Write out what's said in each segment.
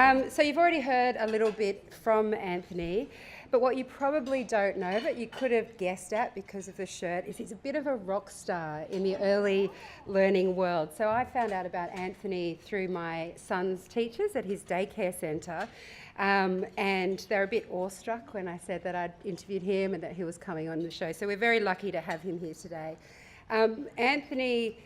So you've already heard a little bit from Anthony, but what you probably don't know, but you could have guessed at because of the shirt, is he's a bit of a rock star in the early learning world. So I found out about Anthony through my son's teachers at his daycare centre, and they're a bit awestruck when I said that I'd interviewed him and that he was coming on the show. So we're very lucky to have him here today. Anthony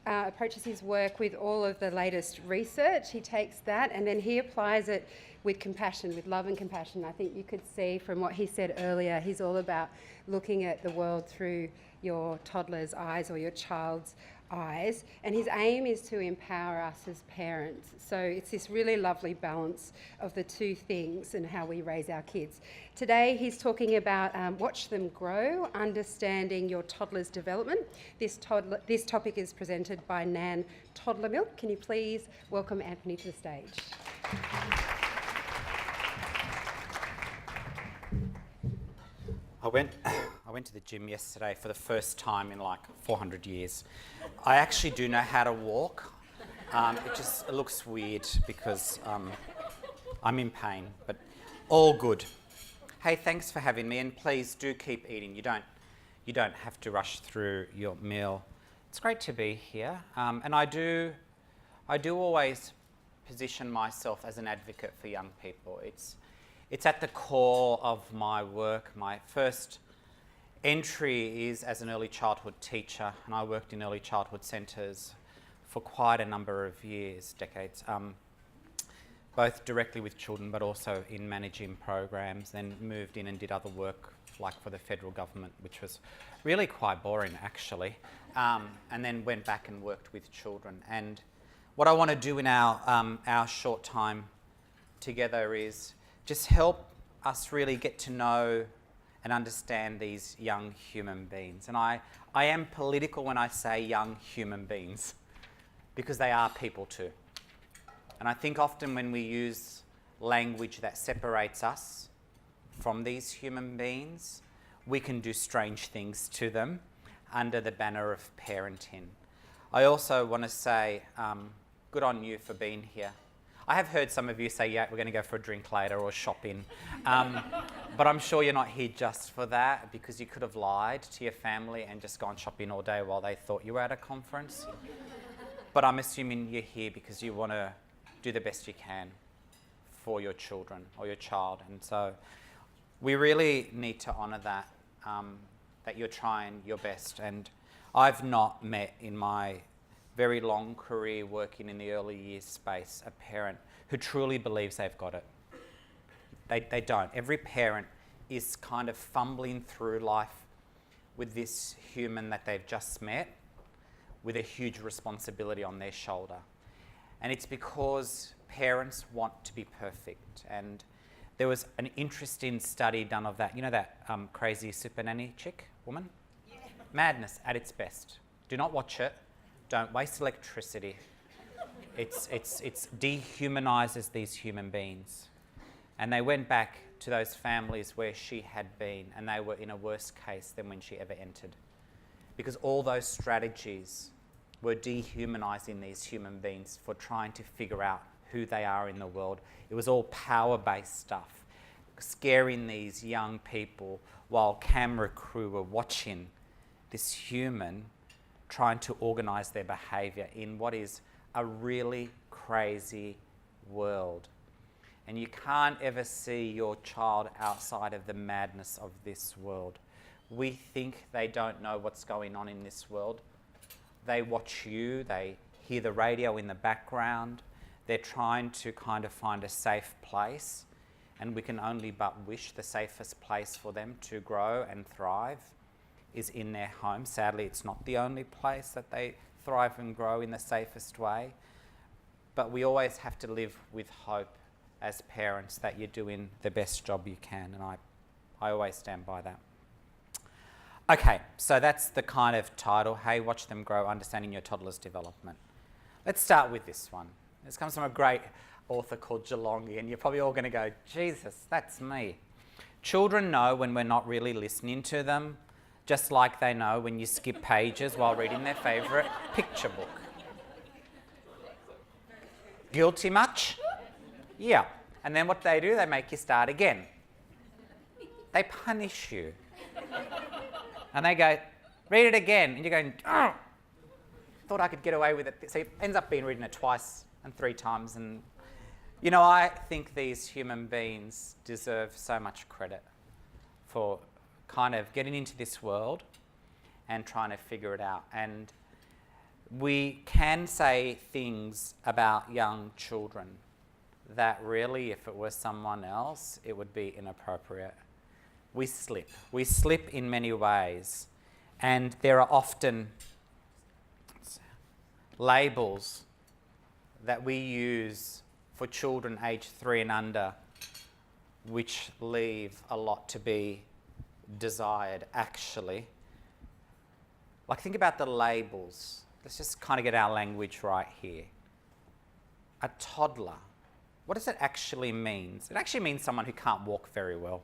approaches his work with all of the latest research. He takes that and then he applies it with compassion, with love and compassion. I think you could see from what he said earlier, he's all about looking at the world through your toddler's eyes or your child's eyes, and his aim is to empower us as parents. So it's this really lovely balance of the two things and how we raise our kids. Today he's talking about watch them grow, understanding your toddler's development. This topic is presented by Nan Toddler Milk. Can you please welcome Anthony to the stage? I went to the gym yesterday for the first time in like 400 years. I actually do know how to walk. It looks weird because I'm in pain, but all good. Hey, thanks for having me, and please do keep eating. You don't have to rush through your meal. It's great to be here, and I do always position myself as an advocate for young people. It's at the core of my work. My first entry is as an early childhood teacher, and I worked in early childhood centres for quite a number of years, decades, both directly with children but also in managing programs, then moved in and did other work like for the federal government, which was really quite boring actually, and then went back and worked with children. And what I want to do in our short time together is just help us really get to know and understand these young human beings. And I am political when I say young human beings, because they are people too. And I think often when we use language that separates us from these human beings, we can do strange things to them under the banner of parenting. I also want to say good on you for being here. I have heard some of you say, yeah, we're going to go for a drink later or shopping. But I'm sure you're not here just for that, because you could have lied to your family and just gone shopping all day while they thought you were at a conference. But I'm assuming you're here because you want to do the best you can for your children or your child. And so we really need to honour that, that you're trying your best. And I've not met in my very long career working in the early years space a parent who truly believes they've got it. They don't. Every parent is kind of fumbling through life with this human that they've just met with a huge responsibility on their shoulder. And it's because parents want to be perfect. And there was an interesting study done of that. You know that crazy super nanny chick woman? Yeah. Madness at its best. Do not watch it. Don't waste electricity. It dehumanises these human beings. And they went back to those families where she had been, and they were in a worse case than when she ever entered. Because all those strategies were dehumanising these human beings for trying to figure out who they are in the world. It was all power-based stuff, scaring these young people while camera crew were watching this human trying to organise their behaviour in what is a really crazy world. And you can't ever see your child outside of the madness of this world. We think they don't know what's going on in this world. They watch you, they hear the radio in the background, they're trying to kind of find a safe place, and we can only but wish the safest place for them to grow and thrive is in their home. Sadly, it's not the only place that they thrive and grow in the safest way, but we always have to live with hope as parents that you're doing the best job you can, and I always stand by that. Okay, so that's the kind of title, Hey, Watch Them Grow, Understanding Your Toddler's Development. Let's start with this one. This comes from a great author called Geelongi, and you're probably all going to go, Jesus, that's me. Children know when we're not really listening to them, just like they know when you skip pages while reading their favourite picture book. Guilty much? Yeah. And then what they do, they make you start again. They punish you. And they go, read it again. And you're going, oh, thought I could get away with it. So it ends up being reading it twice and 3 times. And, you know, I think these human beings deserve so much credit for kind of getting into this world and trying to figure it out. And we can say things about young children that really, if it was someone else, it would be inappropriate. We slip. We slip in many ways. And there are often labels that we use for children aged 3 and under, which leave a lot to be desired, actually. Like, think about the labels. Let's just kind of get our language right here. A toddler. What does it actually mean? It actually means someone who can't walk very well.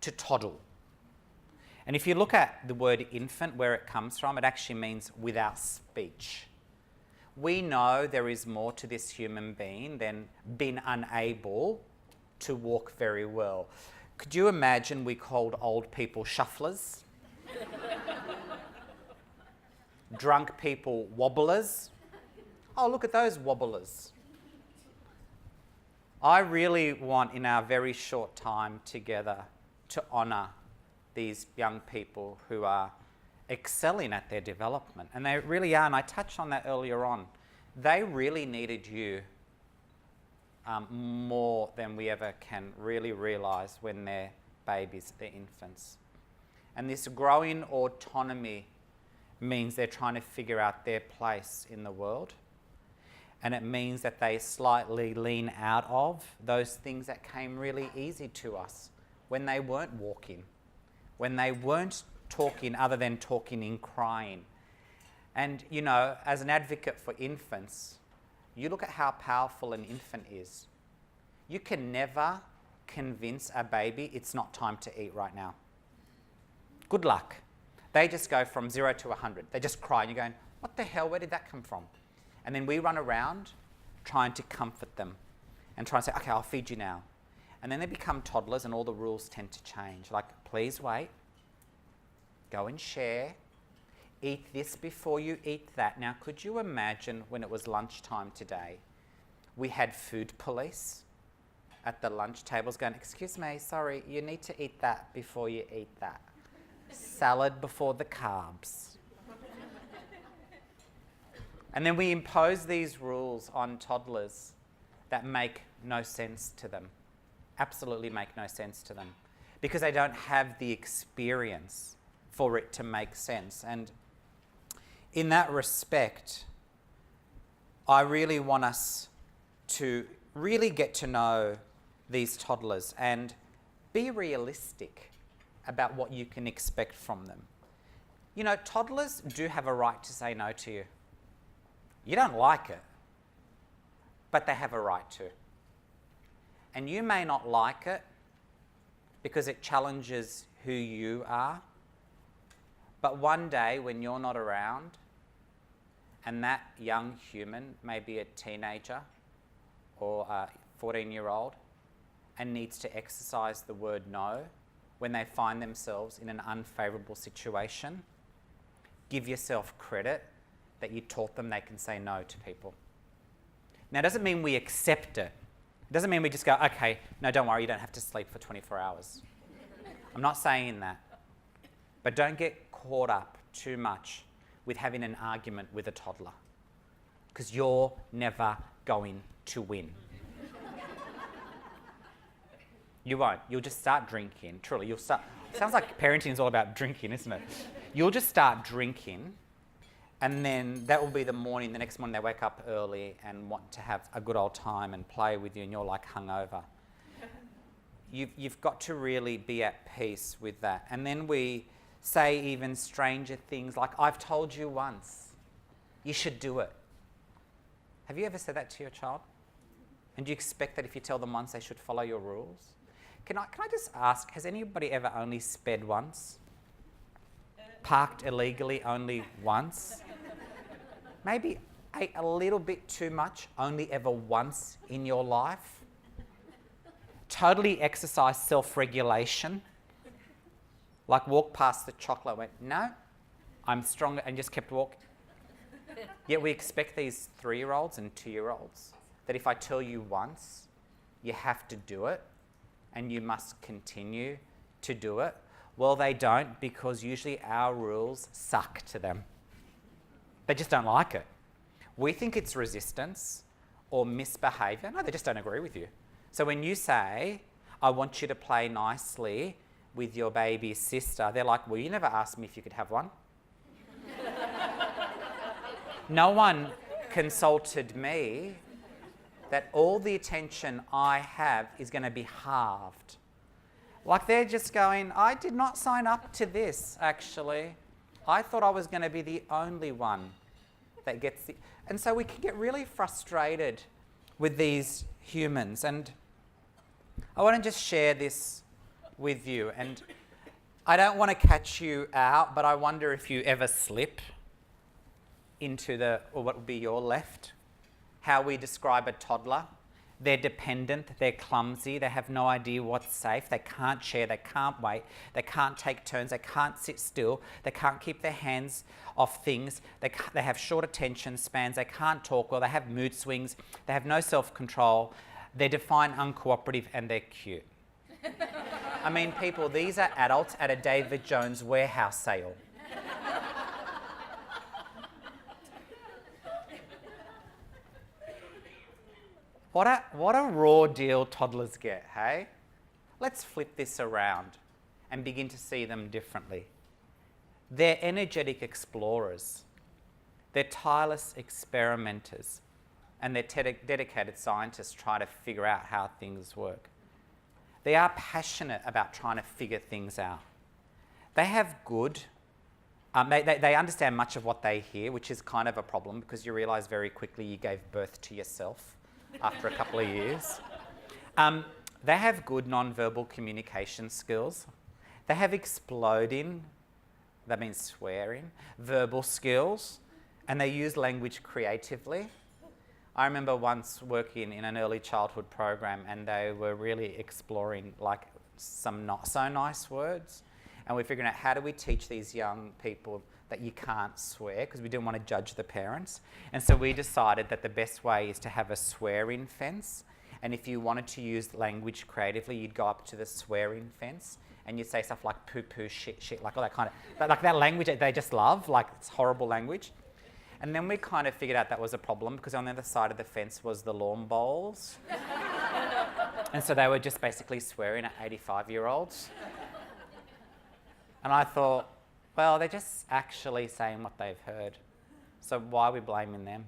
To toddle. And if you look at the word infant, where it comes from, it actually means without speech. We know there is more to this human being than being unable to walk very well. Could you imagine we called old people shufflers? Drunk people wobblers? Oh, look at those wobblers. I really want, in our very short time together, to honour these young people who are excelling at their development. And they really are, and I touched on that earlier on. They really needed you more than we ever can really realise when they're babies, they're infants. And this growing autonomy means they're trying to figure out their place in the world. And it means that they slightly lean out of those things that came really easy to us when they weren't walking, when they weren't talking other than talking and crying. And, you know, as an advocate for infants, you look at how powerful an infant is. You can never convince a baby it's not time to eat right now. Good luck. They just go from 0 to 100. They just cry and you're going, what the hell, where did that come from? And then we run around trying to comfort them and try and say, okay, I'll feed you now. And then they become toddlers and all the rules tend to change. Like, please wait, go and share, eat this before you eat that. Now, could you imagine when it was lunchtime today, we had food police at the lunch tables going, excuse me, sorry, you need to eat that before you eat that. Salad before the carbs. And then we impose these rules on toddlers that make no sense to them. Absolutely make no sense to them. Because they don't have the experience for it to make sense. And in that respect, I really want us to really get to know these toddlers and be realistic about what you can expect from them. You know, toddlers do have a right to say no to you. You don't like it, but they have a right to. And you may not like it because it challenges who you are, but one day when you're not around and that young human may be a teenager or a 14-year-old and needs to exercise the word no when they find themselves in an unfavourable situation, give yourself credit that you taught them they can say no to people. Now, it doesn't mean we accept it. It doesn't mean we just go, okay, no, don't worry, you don't have to sleep for 24 hours. I'm not saying that. But don't get caught up too much with having an argument with a toddler, because you're never going to win. You won't. You'll just start drinking. Truly, you'll start. Sounds like parenting is all about drinking, isn't it? You'll just start drinking, and then that will be the morning. The next morning they wake up early and want to have a good old time and play with you, and you're like hungover. You've got to really be at peace with that. And then we say even stranger things like, I've told you once, you should do it. Have you ever said that to your child? And do you expect that if you tell them once, they should follow your rules? Can I just ask, has anybody ever only sped once? Parked illegally only once? Maybe ate a little bit too much only ever once in your life? totally exercised self-regulation. Like walked past the chocolate, went, no, I'm stronger, and just kept walking. Yet we expect these 3-year-olds and 2-year-olds that if I tell you once, you have to do it, and you must continue to do it. Well, they don't, because usually our rules suck to them. They just don't like it. We think it's resistance or misbehaviour. No, they just don't agree with you. So when you say, I want you to play nicely with your baby's sister, they're like, well, you never asked me if you could have one. No one consulted me that all the attention I have is going to be halved. Like they're just going, I did not sign up to this, actually. I thought I was going to be the only one that gets the... And so we can get really frustrated with these humans. And I want to just share this with you. And I don't want to catch you out, but I wonder if you ever slip into or what would be your left, how we describe a toddler. They're dependent, they're clumsy, they have no idea what's safe, they can't share, they can't wait, they can't take turns, they can't sit still, they can't keep their hands off things, they have short attention spans, they can't talk well, they have mood swings, they have no self-control, they're defiant, uncooperative, and they're cute. I mean, people, these are adults at a David Jones warehouse sale. What a raw deal toddlers get, hey? Let's flip this around and begin to see them differently. They're energetic explorers. They're tireless experimenters. And they're dedicated scientists trying to figure out how things work. They are passionate about trying to figure things out. They have good... they understand much of what they hear, which is kind of a problem because you realise very quickly you gave birth to yourself after a couple of years. They have good non-verbal communication skills. They have exploding, that means swearing, verbal skills, and they use language creatively. I remember once working in an early childhood program and they were really exploring like some not so nice words, and we're figuring out how do we teach these young people that you can't swear, because we didn't want to judge the parents. And so we decided that the best way is to have a swearing fence. And if you wanted to use language creatively, you'd go up to the swearing fence and you'd say stuff like poo-poo, shit, like all that kind of, like that language that they just love, like it's horrible language. And then we kind of figured out that was a problem because on the other side of the fence was the lawn bowls. And so they were just basically swearing at 85-year-olds. And I thought, well, they're just actually saying what they've heard. So why are we blaming them?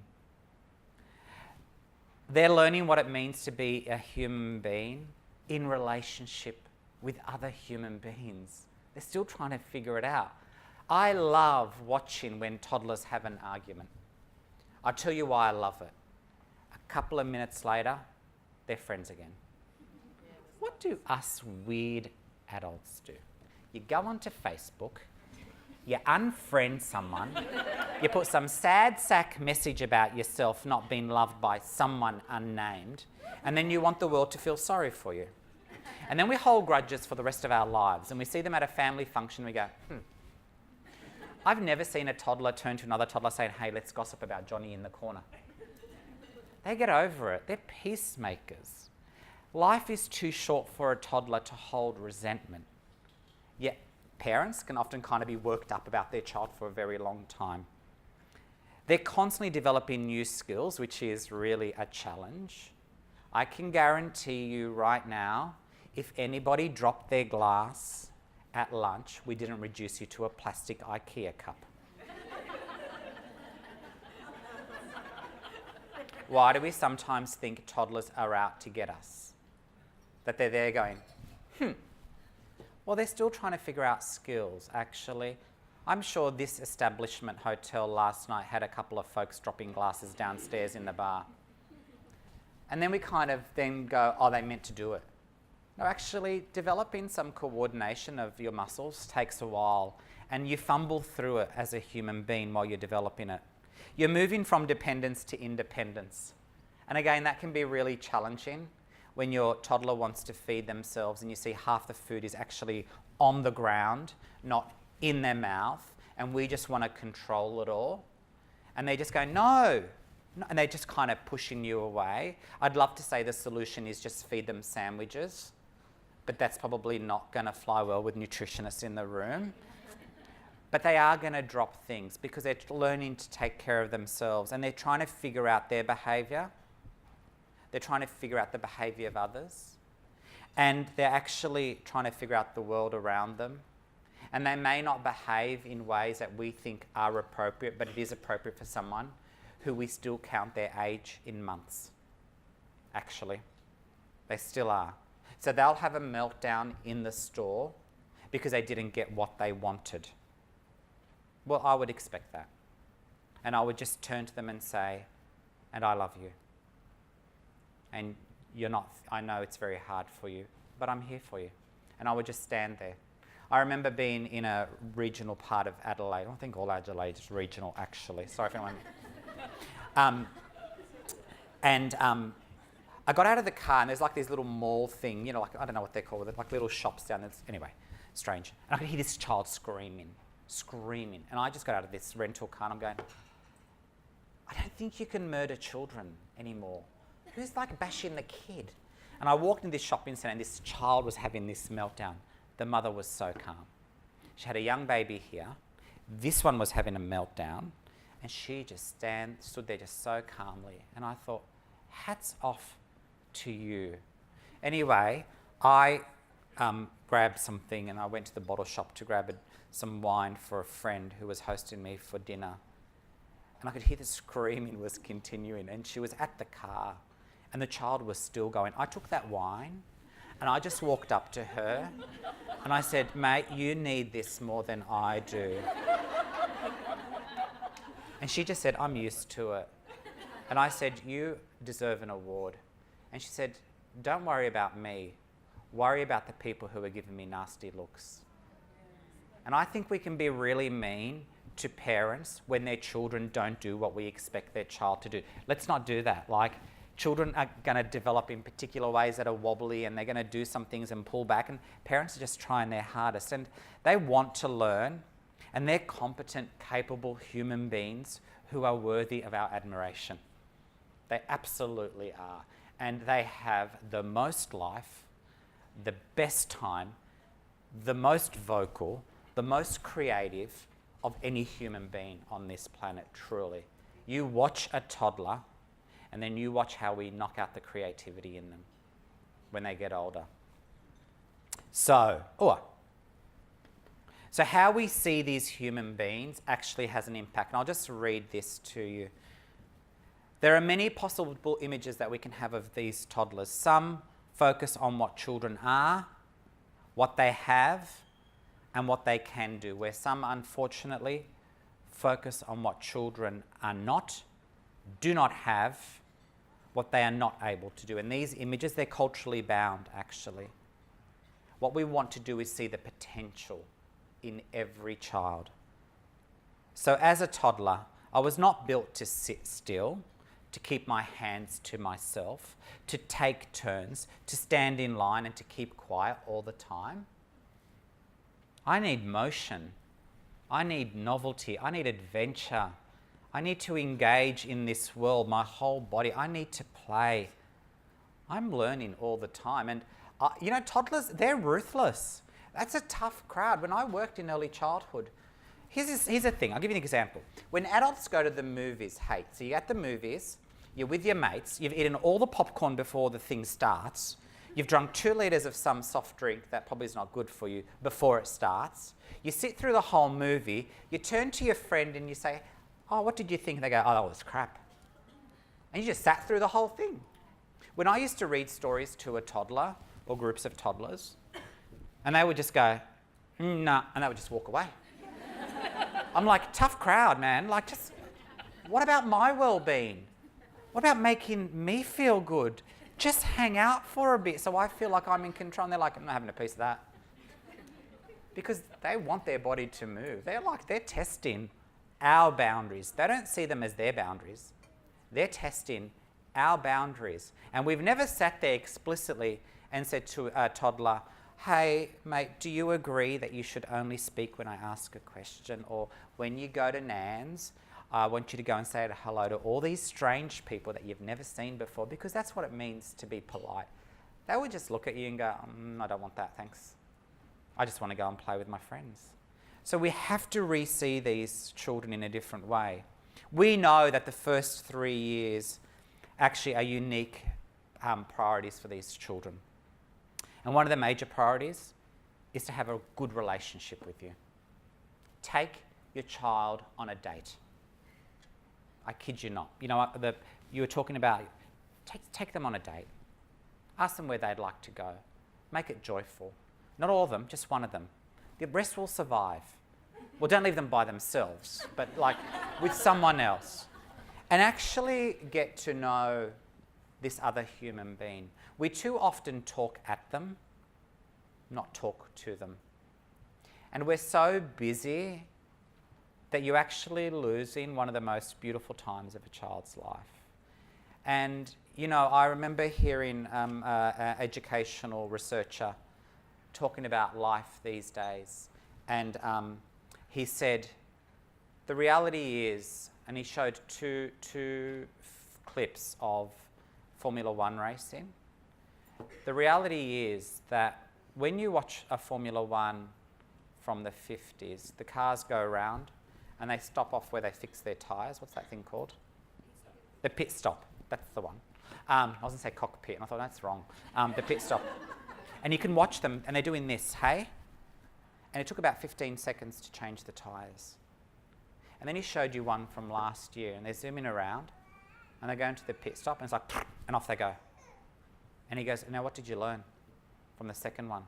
They're learning what it means to be a human being in relationship with other human beings. They're still trying to figure it out. I love watching when toddlers have an argument. I'll tell you why I love it. A couple of minutes later, they're friends again. What do us weird adults do? You go onto Facebook, you unfriend someone, you put some sad sack message about yourself not being loved by someone unnamed, and then you want the world to feel sorry for you. And then we hold grudges for the rest of our lives, and we see them at a family function, we go, I've never seen a toddler turn to another toddler saying, hey, let's gossip about Johnny in the corner. They get over it. They're peacemakers. Life is too short for a toddler to hold resentment. Yet parents can often kind of be worked up about their child for a very long time. They're constantly developing new skills, which is really a challenge. I can guarantee you right now, if anybody dropped their glass at lunch, we didn't reduce you to a plastic IKEA cup. Why do we sometimes think toddlers are out to get us? That they're there going, Well, they're still trying to figure out skills, actually. I'm sure this establishment hotel last night had a couple of folks dropping glasses downstairs in the bar. And then we kind of then go, oh, they meant to do it. No, actually, developing some coordination of your muscles takes a while, and you fumble through it as a human being while you're developing it. You're moving from dependence to independence. And again, that can be really challenging. when your toddler wants to feed themselves and you see half the food is actually on the ground, not in their mouth, and we just want to control it all. And they just go, no, and they're just kind of pushing you away. I'd love to say the solution is just feed them sandwiches, but that's probably not going to fly well with nutritionists in the room. But they are going to drop things because they're learning to take care of themselves, and they're trying to figure out their behaviour. They're trying to figure out the behaviour of others. And they're actually trying to figure out the world around them. And they may not behave in ways that we think are appropriate, but it is appropriate for someone who we still count their age in months. Actually, they still are. So they'll have a meltdown in the store because they didn't get what they wanted. Well, I would expect that. And I would just turn to them and say, and I love you. And you're not, I know it's very hard for you, but I'm here for you. And I would just stand there. I remember being in a regional part of Adelaide. I think all Adelaide is regional, actually. Sorry if anyone... I got out of the car and there's like this little mall thing, you know, like, I don't know what they're called, like little shops down there. Anyway, strange. And I could hear this child screaming. And I just got out of this rental car and I'm going, I don't think you can murder children anymore. Who's like bashing the kid? And I walked into this shopping centre and this child was having this meltdown. The mother was so calm. She had a young baby here. This one was having a meltdown and she just stood there just so calmly. And I thought, hats off to you. Anyway, I grabbed something and I went to the bottle shop to grab some wine for a friend who was hosting me for dinner. And I could hear the screaming was continuing and she was at the car and the child was still going. I took that wine and I just walked up to her and I said, mate, you need this more than I do. And she just said, I'm used to it. And I said, you deserve an award. And she said, don't worry about me. Worry about the people who are giving me nasty looks. And I think we can be really mean to parents when their children don't do what we expect their child to do. Let's not do that. Like, children are going to develop in particular ways that are wobbly and they're going to do some things and pull back, and parents are just trying their hardest. And they want to learn, and they're competent, capable human beings who are worthy of our admiration. They absolutely are. And they have the most life, the best time, the most vocal, the most creative of any human being on this planet, truly. You watch a toddler and then you watch how we knock out the creativity in them when they get older. So how we see these human beings actually has an impact. And I'll just read this to you. There are many possible images that we can have of these toddlers. Some focus on what children are, what they have, and what they can do, where some, unfortunately, focus on what children are not, do not have, what they are not able to do. And these images, they're culturally bound, actually. What we want to do is see the potential in every child. So as a toddler, I was not built to sit still, to keep my hands to myself, to take turns, to stand in line and to keep quiet all the time. I need motion. I need novelty. I need adventure. I need to engage in this world, my whole body. I need to play. I'm learning all the time. And, you know, toddlers, they're ruthless. That's a tough crowd. When I worked in early childhood, here's the thing. I'll give you an example. When adults go to the movies, so you're at the movies, you're with your mates, you've eaten all the popcorn before the thing starts, you've drunk 2 litres of some soft drink that probably is not good for you before it starts. You sit through the whole movie, you turn to your friend and you say, oh, what did you think? And they go, oh, that was crap. And you just sat through the whole thing. When I used to read stories to a toddler or groups of toddlers, and they would just go, nah, and they would just walk away. I'm like, tough crowd, man. Like, just, what about my well-being? What about making me feel good? Just hang out for a bit so I feel like I'm in control. And they're like, I'm not having a piece of that. Because they want their body to move. They're testing our boundaries. They don't see them as their boundaries. They're testing our boundaries. And we've never sat there explicitly and said to a toddler, hey, mate, do you agree that you should only speak when I ask a question? Or when you go to Nan's, I want you to go and say hello to all these strange people that you've never seen before, because that's what it means to be polite. They would just look at you and go, I don't want that, thanks. I just want to go and play with my friends. So we have to re-see these children in a different way. We know that the first 3 years actually are unique priorities for these children. And one of the major priorities is to have a good relationship with you. Take your child on a date. I kid you not. You know, you were talking about, take them on a date. Ask them where they'd like to go. Make it joyful. Not all of them, just one of them. The rest will survive. Well, don't leave them by themselves, but like with someone else. And actually get to know this other human being. We too often talk at them, not talk to them. And we're so busy that you're actually losing one of the most beautiful times of a child's life. And, you know, I remember hearing an educational researcher talking about life these days. And he said, the reality is, and he showed two clips of Formula One racing. The reality is that when you watch a Formula One from the 50s, the cars go around and they stop off where they fix their tyres. What's that thing called? The pit stop. That's the one. I was going to say cockpit, and I thought, that's wrong. The pit stop. And you can watch them, and they're doing this, hey? And it took about 15 seconds to change the tyres. And then he showed you one from last year, and they're zooming around, and they go into the pit stop, and it's like, and off they go. And he goes, now what did you learn from the second one?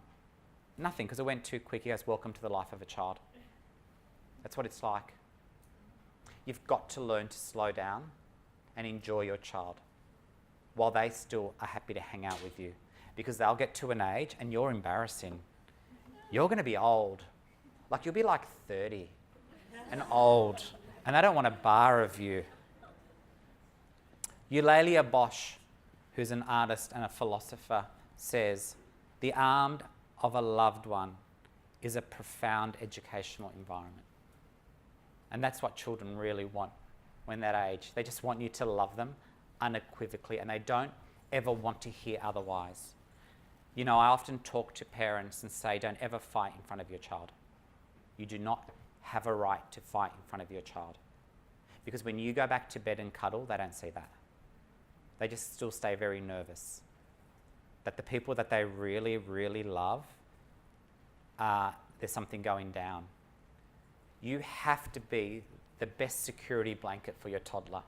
Nothing, because it went too quick. He goes, welcome to the life of a child. That's what it's like. You've got to learn to slow down and enjoy your child while they still are happy to hang out with you, because they'll get to an age and you're embarrassing. You're going to be old. Like, you'll be like 30 and old, and they don't want a bar of you. Eulalia Bosch, who's an artist and a philosopher, says, the arm of a loved one is a profound educational environment. And that's what children really want when that age. They just want you to love them unequivocally, and they don't ever want to hear otherwise. You know, I often talk to parents and say, don't ever fight in front of your child. You do not have a right to fight in front of your child. Because when you go back to bed and cuddle, they don't see that. They just still stay very nervous that the people that they really, really love, there's something going down. You have to be the best security blanket for your toddler.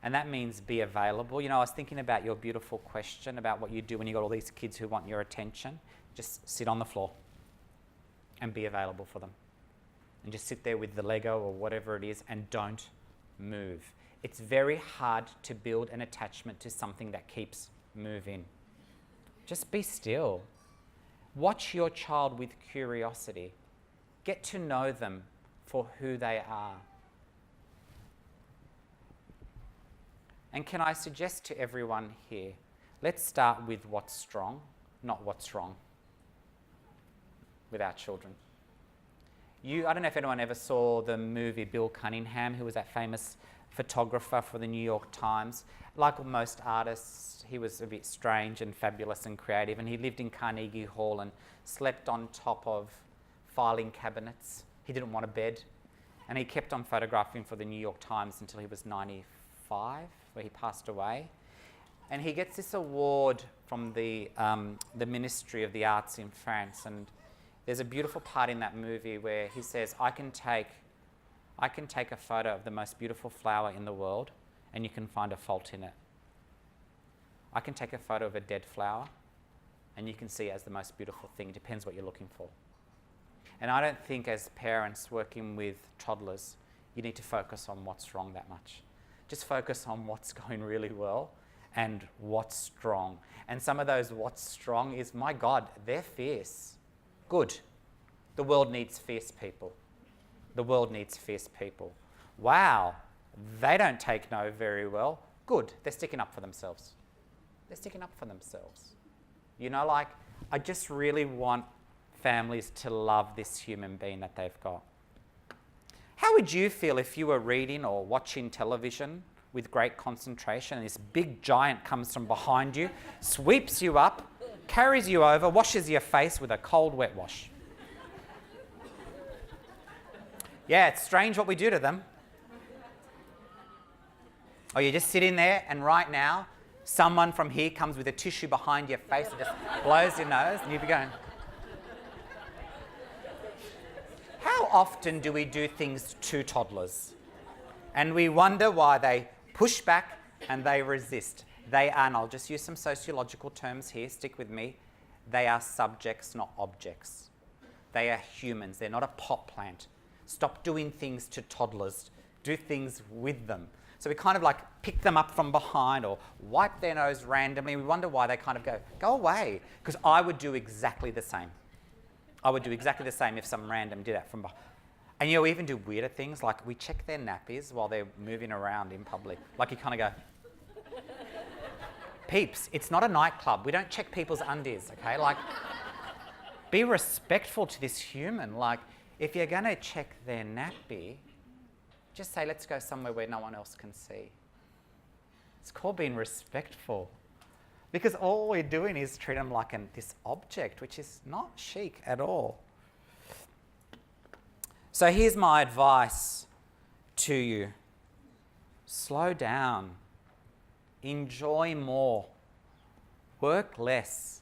And that means be available. You know, I was thinking about your beautiful question about what you do when you've got all these kids who want your attention. Just sit on the floor and be available for them. And just sit there with the Lego or whatever it is and don't move. It's very hard to build an attachment to something that keeps moving. Just be still. Watch your child with curiosity. Get to know them for who they are. And can I suggest to everyone here, let's start with what's strong, not what's wrong with our children. I don't know if anyone ever saw the movie Bill Cunningham, who was that famous photographer for the New York Times. Like most artists, he was a bit strange and fabulous and creative, and he lived in Carnegie Hall and slept on top of filing cabinets. He didn't want a bed, and he kept on photographing for the New York Times until he was 95, where he passed away. And he gets this award from the Ministry of the Arts in France, and there's a beautiful part in that movie where he says, I can take a photo of the most beautiful flower in the world and you can find a fault in it. I can take a photo of a dead flower and you can see it as the most beautiful thing. It depends what you're looking for. And I don't think as parents working with toddlers, you need to focus on what's wrong that much. Just focus on what's going really well and what's strong. And some of those what's strong is, my God, they're fierce. Good. The world needs fierce people. The world needs fierce people. Wow, they don't take no very well. Good, they're sticking up for themselves. They're sticking up for themselves. You know, like, I just really want families to love this human being that they've got. How would you feel if you were reading or watching television with great concentration and this big giant comes from behind you, sweeps you up, carries you over, washes your face with a cold wet wash? Yeah, it's strange what we do to them. Or you're just sitting there and right now, someone from here comes with a tissue behind your face and just blows your nose and you'd be going... How often do we do things to toddlers? And we wonder why they push back and they resist. They are, and I'll just use some sociological terms here, stick with me. They are subjects, not objects. They are humans, they're not a pot plant. Stop doing things to toddlers, do things with them. So we kind of like pick them up from behind or wipe their nose randomly. We wonder why they kind of go away. Because I would do exactly the same. I would do exactly the same if some random did that from behind. And we even do weirder things, like we check their nappies while they're moving around in public. Like you kind of go, peeps, it's not a nightclub. We don't check people's undies, okay? Like, be respectful to this human. Like, if you're going to check their nappy, just say, let's go somewhere where no one else can see. It's called being respectful. Because all we're doing is treat them like this object, which is not chic at all. So here's my advice to you. Slow down. Enjoy more. Work less.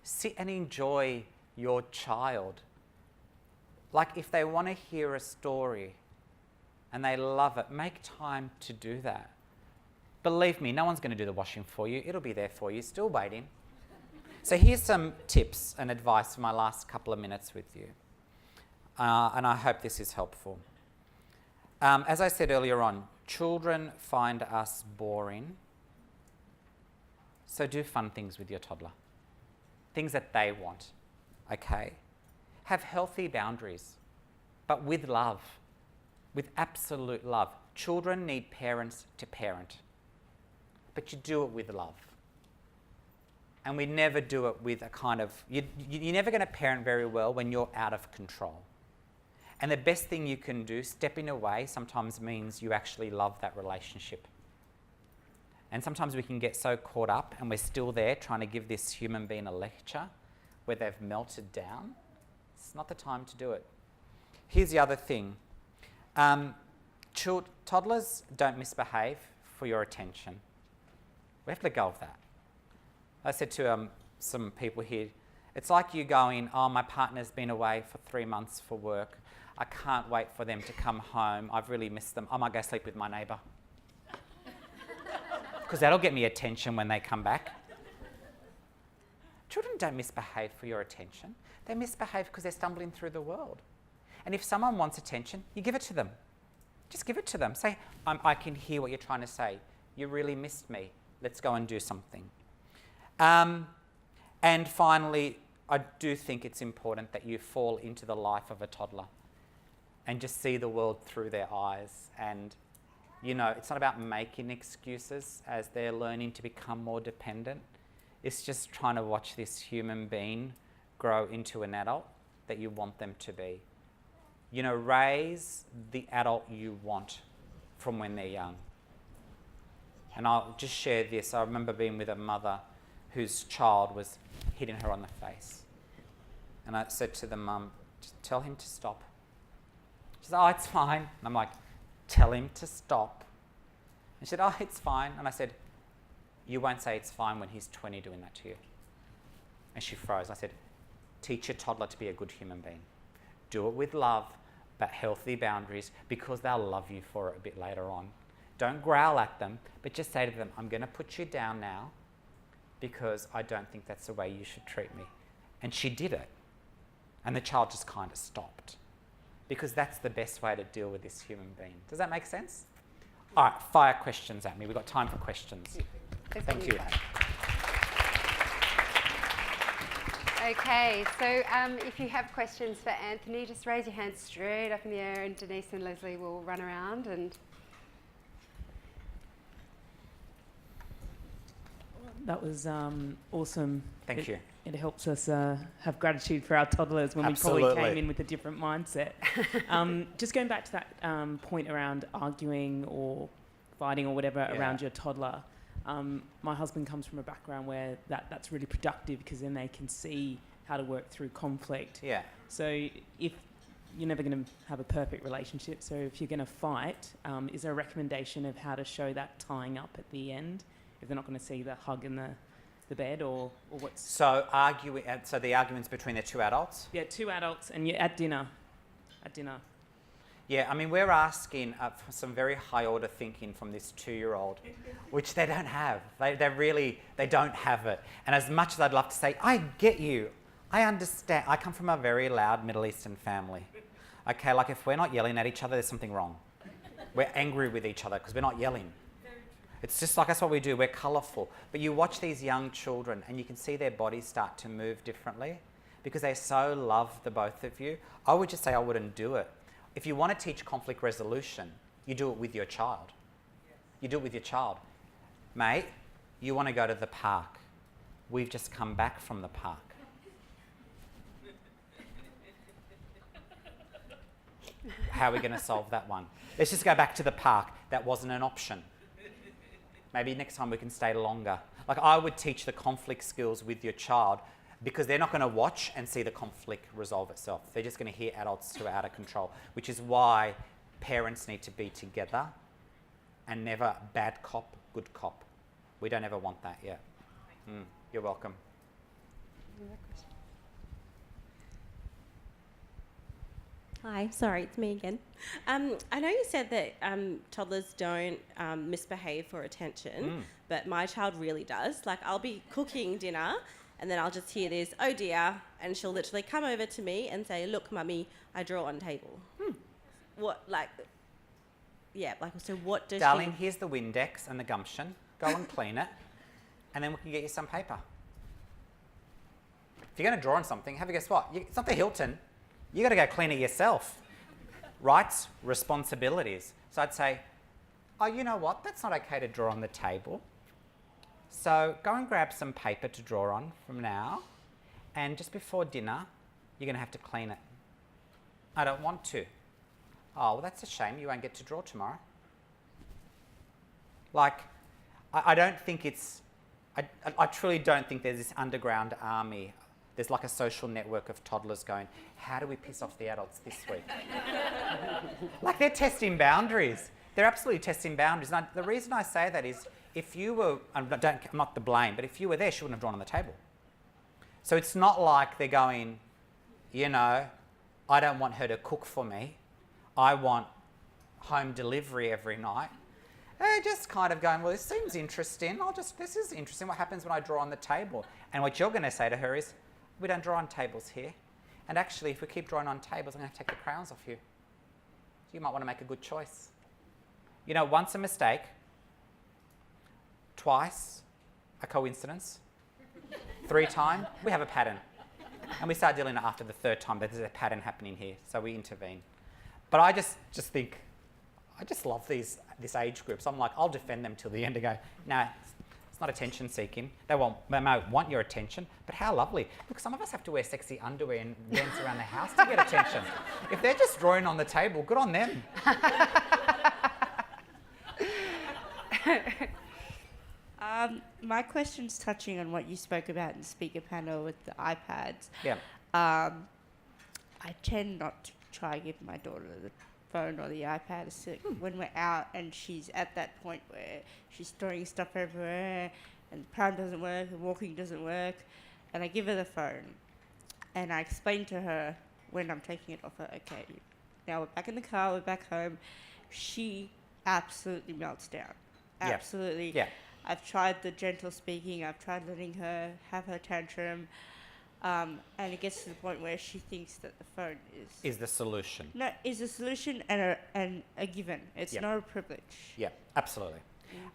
Sit and enjoy your child. Like if they want to hear a story and they love it, make time to do that. Believe me, no one's going to do the washing for you. It'll be there for you, still waiting. So here's some tips and advice for my last couple of minutes with you. And I hope this is helpful. As I said earlier on, children find us boring. So do fun things with your toddler. Things that they want, okay? Have healthy boundaries, but with love, with absolute love. Children need parents to parent. But you do it with love. And we never do it with a kind of... You're never going to parent very well when you're out of control. And the best thing you can do, stepping away, sometimes means you actually love that relationship. And sometimes we can get so caught up and we're still there trying to give this human being a lecture where they've melted down. It's not the time to do it. Here's the other thing. Toddlers don't misbehave for your attention. We have to let go of that. I said to some people here, it's like you going, oh, my partner's been away for 3 months for work. I can't wait for them to come home. I've really missed them. I might go sleep with my neighbour. Because that'll get me attention when they come back. Children don't misbehave for your attention. They misbehave because they're stumbling through the world. And if someone wants attention, you give it to them. Just give it to them. Say, I can hear what you're trying to say. You really missed me. Let's go and do something. And finally, I do think it's important that you fall into the life of a toddler and just see the world through their eyes. And, it's not about making excuses as they're learning to become more dependent. It's just trying to watch this human being grow into an adult that you want them to be. Raise the adult you want from when they're young. And I'll just share this. I remember being with a mother whose child was hitting her on the face. And I said to the mum, just tell him to stop. She said, oh, it's fine. And I'm like, tell him to stop. And she said, oh, it's fine. And I said, you won't say it's fine when he's 20 doing that to you. And she froze. I said, teach your toddler to be a good human being. Do it with love, but healthy boundaries, because they'll love you for it a bit later on. Don't growl at them, but just say to them, I'm going to put you down now because I don't think that's the way you should treat me. And she did it. And the child just kind of stopped. Because that's the best way to deal with this human being. Does that make sense? All right, fire questions at me. We've got time for questions. Thank you. Okay, so if you have questions for Anthony, just raise your hand straight up in the air and Denise and Leslie will run around and... That was awesome. Thank you. It helps us have gratitude for our toddlers when Absolutely. we probably came in with a different mindset. Just going back to that point around arguing or fighting or whatever around your toddler. My husband comes from a background where that's really productive because then they can see how to work through conflict. Yeah. So if you're never going to have a perfect relationship, so if you're going to fight, is there a recommendation of how to show that tying up at the end if they're not going to see the hug in the bed or what's... So the arguments between the two adults? Yeah, two adults and you're at dinner. Yeah, I mean, we're asking for some very high order thinking from this 2-year-old, which they don't have. They don't have it. And as much as I'd love to say, I get you, I understand. I come from a very loud Middle Eastern family. Okay, like if we're not yelling at each other, there's something wrong. We're angry with each other because we're not yelling. It's just like that's what we do. We're colourful. But you watch these young children and you can see their bodies start to move differently because they so love the both of you. I would just say I wouldn't do it. If you want to teach conflict resolution, you do it with your child. You do it with your child. Mate, you want to go to the park. We've just come back from the park. How are we going to solve that one? Let's just go back to the park. That wasn't an option. Maybe next time we can stay longer. Like I would teach the conflict skills with your child because they're not going to watch and see the conflict resolve itself. They're just going to hear adults who are out of control, which is why parents need to be together and never bad cop, good cop. We don't ever want that, yeah. You're welcome. Hi, sorry, it's me again. I know you said that toddlers don't misbehave for attention, but my child really does. Like, I'll be cooking dinner and then I'll just hear this, oh dear, and she'll literally come over to me and say, look, mummy, I draw on table. What, like, yeah, like, so what does Darling, here's the Windex and the gumption. Go and clean it, and then we can get you some paper. If you're going to draw on something, have a guess what? It's not the Hilton. You got to go clean it yourself. Rights, responsibilities. So I'd say, oh, you know what? That's not okay to draw on the table. So go and grab some paper to draw on from now. And just before dinner, you're going to have to clean it. I don't want to. Oh, well, that's a shame. You won't get to draw tomorrow. Like, I don't think it's... I truly don't think there's this underground army. There's like a social network of toddlers going, how do we piss off the adults this week? Like they're testing boundaries. They're absolutely testing boundaries. And the reason I say that is if you were, I'm not the blame, but if you were there, she wouldn't have drawn on the table. So it's not like they're going, you know, I don't want her to cook for me. I want home delivery every night. They're just kind of going, well, this seems interesting. This is interesting. What happens when I draw on the table? And what you're going to say to her is, we don't draw on tables here. And actually, if we keep drawing on tables, I'm going to take the crayons off you. You might want to make a good choice. You know, once a mistake, twice a coincidence, 3 times, we have a pattern. And we start dealing after the 3rd time that there's a pattern happening here, so we intervene. But I just think, I just love this age group. So I'm like, I'll defend them till the end and go, no, it's not attention seeking. They might want your attention, but how lovely. Look, some of us have to wear sexy underwear and dance around the house to get attention. If they're just drawing on the table, good on them. My question's touching on what you spoke about in the speaker panel with the iPads. Yeah. I tend not to try and give my daughter the phone or the iPad when we're out and she's at that point where she's throwing stuff everywhere and the pram doesn't work, the walking doesn't work, and I give her the phone and I explain to her when I'm taking it off her, okay, now we're back in the car, we're back home. She absolutely melts down. Absolutely. Yeah. I've tried the gentle speaking, I've tried letting her have her tantrum, and it gets to the point where she thinks that the phone Is the solution. No, is a solution and a given. It's not a privilege. Yeah, absolutely.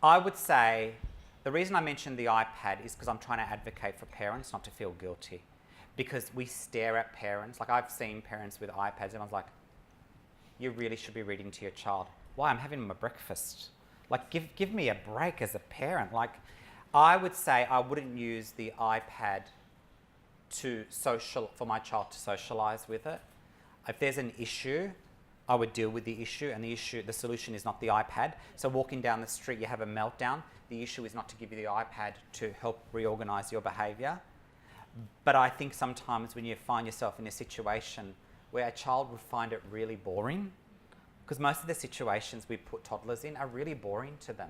I would say the reason I mentioned the iPad is because I'm trying to advocate for parents not to feel guilty. Because we stare at parents. Like I've seen parents with iPads and I was like, you really should be reading to your child. Why? I'm having my breakfast. Like give me a break as a parent. Like I would say I wouldn't use the iPad for my child to socialise with it. If there's an issue, I would deal with the issue, and the solution is not the iPad. So walking down the street, you have a meltdown. The issue is not to give you the iPad to help reorganise your behaviour. But I think sometimes when you find yourself in a situation where a child would find it really boring, because most of the situations we put toddlers in are really boring to them.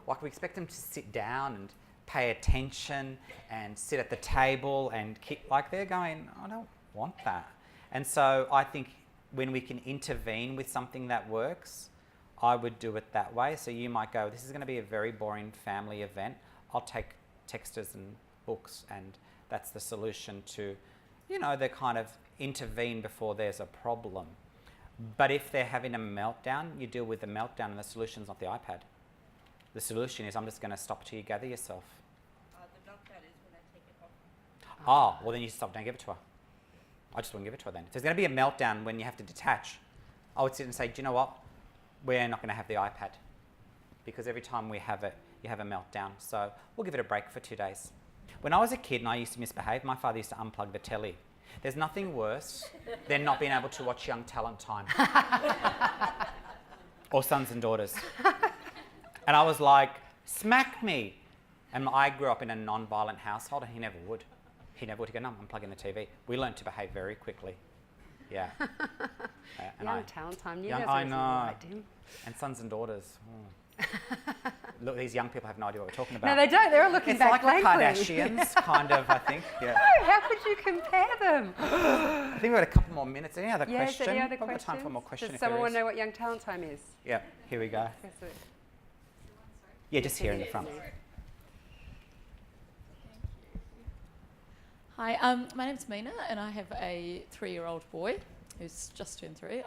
Like, we expect them to sit down and pay attention and sit at the table and keep, like, they're going, I don't want that. And so I think when we can intervene with something that works, I would do it that way. So you might go, this is going to be a very boring family event. I'll take texters and books, and that's the solution to, they kind of intervene before there's a problem. But if they're having a meltdown, you deal with the meltdown, and the solution's not the iPad. The solution is, I'm just going to stop till you gather yourself. The meltdown is when I take it off. Oh, well then you stop, don't give it to her. I just wouldn't give it to her then. If there's going to be a meltdown when you have to detach, I would sit and say, do you know what? We're not going to have the iPad, because every time we have it, you have a meltdown. So we'll give it a break for 2 days. When I was a kid and I used to misbehave, my father used to unplug the telly. There's nothing worse than not being able to watch Young Talent Time or Sons and Daughters. And I was like, smack me. And I grew up in a non-violent household, and he never would. He'd go, no, I'm unplugging the TV. We learned to behave very quickly. Yeah. Young Talent Time. I know. And Sons and Daughters. Look, these young people have no idea what we're talking about. No, they don't. They're all looking back blankly. It's like the Kardashians, kind of, I think. Yeah. No, how could you compare them? I think we've got a couple more minutes. Any other Yes, question? any other We've got questions? time for more questions. Does someone want to know what Young Talent Time is? Yeah, here we go. Yes, sir. Yeah, just here in the front. Hi, my name's Mina, and I have a 3-year-old boy who's just turned 3.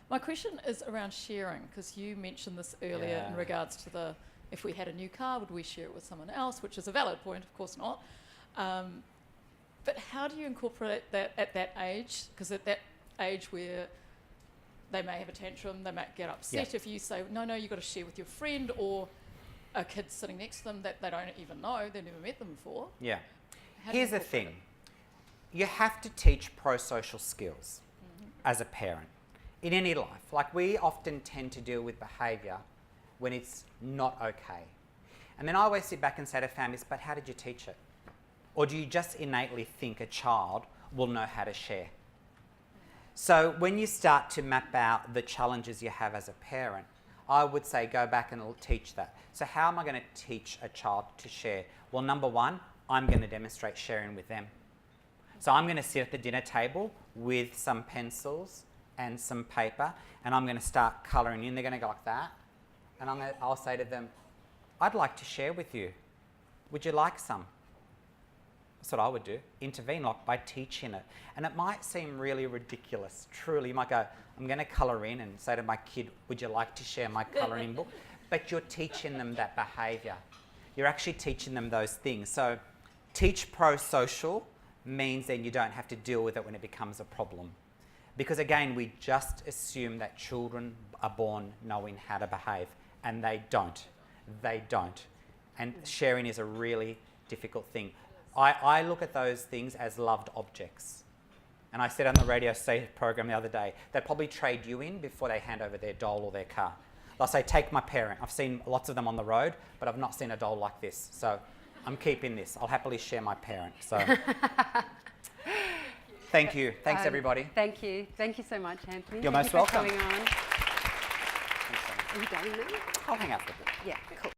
My question is around sharing, because you mentioned this earlier in regards to if we had a new car, would we share it with someone else, which is a valid point, of course not. But how do you incorporate that at that age? Because at that age where they may have a tantrum, they might get upset if you say, no, you've got to share with your friend, or a kid sitting next to them that they don't even know, they've never met them before. Yeah. How do you Here's the incorporate thing. You have to teach pro-social skills as a parent in any life. Like, we often tend to deal with behaviour when it's not okay. And then I always sit back and say to families, but how did you teach it? Or do you just innately think a child will know how to share? So when you start to map out the challenges you have as a parent, I would say go back and teach that. So how am I going to teach a child to share? Well, number one, I'm going to demonstrate sharing with them. So I'm going to sit at the dinner table with some pencils and some paper, and I'm going to start colouring in. They're going to go like that. And I'll say to them, I'd like to share with you. Would you like some? That's what I would do. Intervene, like, by teaching it. And it might seem really ridiculous. Truly, you might go, I'm going to colour in, and say to my kid, would you like to share my colouring book? But you're teaching them that behaviour. You're actually teaching them those things. So teach pro-social means then you don't have to deal with it when it becomes a problem. Because again, we just assume that children are born knowing how to behave, and they don't. They don't. And sharing is a really difficult thing. I look at those things as loved objects. And I said on the radio program the other day, they'd probably trade you in before they hand over their doll or their car. They'll say, take my parent. I've seen lots of them on the road, but I've not seen a doll like this. So I'm keeping this. I'll happily share my parent. So thank you. Thanks, everybody. Thank you. Thank you so much, Anthony. You're Thank most you for welcome. coming on. Are you going now? I'll hang out for a bit. Yeah, cool.